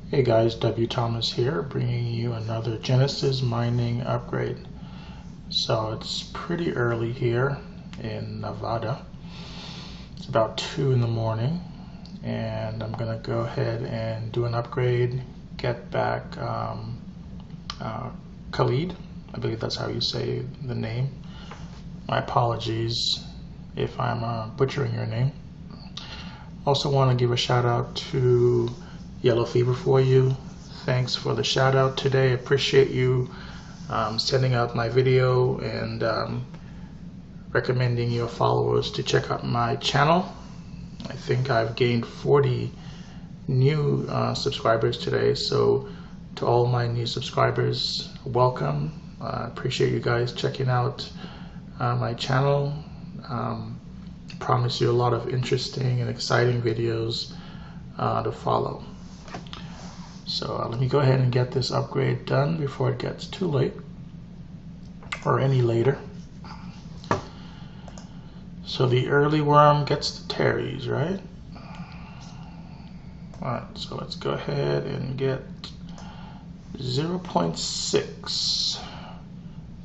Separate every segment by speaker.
Speaker 1: Hey guys, W. Thomas here, bringing you another Genesis mining upgrade. So it's pretty early here in Nevada. It's about 2 in the morning, and I'm gonna go ahead and do an upgrade, get back Khalid. I believe that's how you say the name. My apologies if I'm butchering your name. Also want to give a shout out to Yellow Fever for you. Thanks for the shout out today. Appreciate you sending out my video and recommending your followers to check out my channel. I think I've gained 40 new subscribers today, so to all my new subscribers, welcome. Appreciate you guys checking out my channel. Promise you a lot of interesting and exciting videos to follow. So let me go ahead and get this upgrade done before it gets too late or any later. So the early worm gets the Terries, right? Alright, so let's go ahead and get 0.6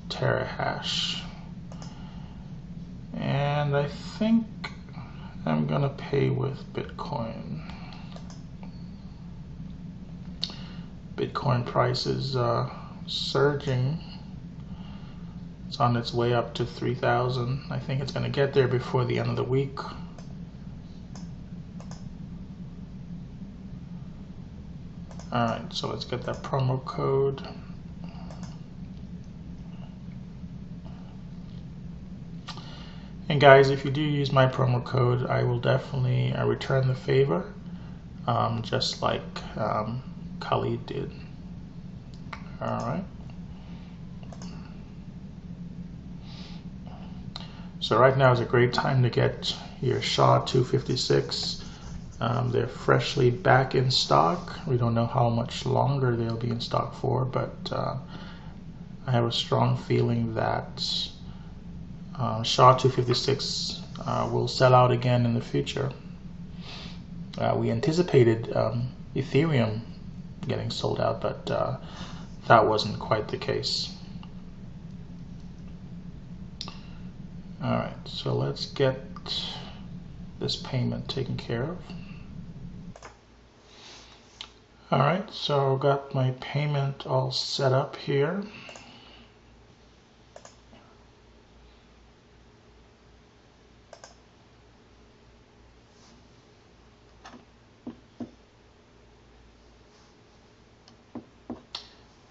Speaker 1: terahash. And I think I'm gonna pay with Bitcoin. Bitcoin price is surging. It's on its way up to 3,000. I think it's gonna get there before the end of the week. Alright, so let's get that promo code. And guys, if you do use my promo code, I will definitely return the favor, just like Khalid did. Alright. So right now is a great time to get your SHA-256. They're freshly back in stock. We don't know how much longer they'll be in stock for, but I have a strong feeling that SHA-256 will sell out again in the future. We anticipated Ethereum getting sold out, but that wasn't quite the case. Alright, so let's get this payment taken care of. Alright, so I've got my payment all set up here.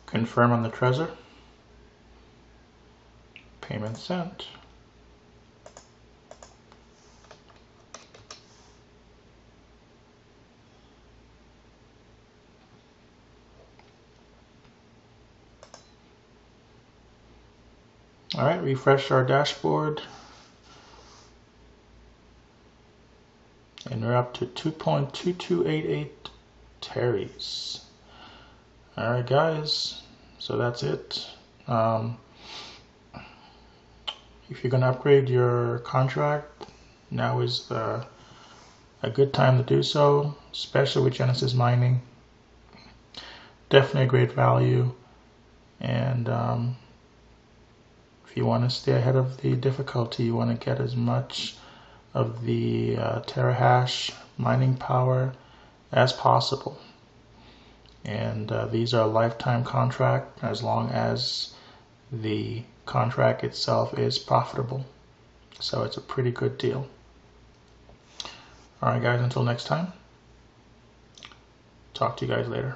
Speaker 1: Confirm on the Trezor. Payment sent. All right, refresh our dashboard. And we're up to 2.2288 Terries. All right, guys, so that's it. If you're gonna upgrade your contract, now is a good time to do so, especially with Genesis mining. Definitely a great value, and if you want to stay ahead of the difficulty, you want to get as much of the terahash mining power as possible. And these are a lifetime contract as long as the contract itself is profitable. So it's a pretty good deal. Alright guys, until next time. Talk to you guys later.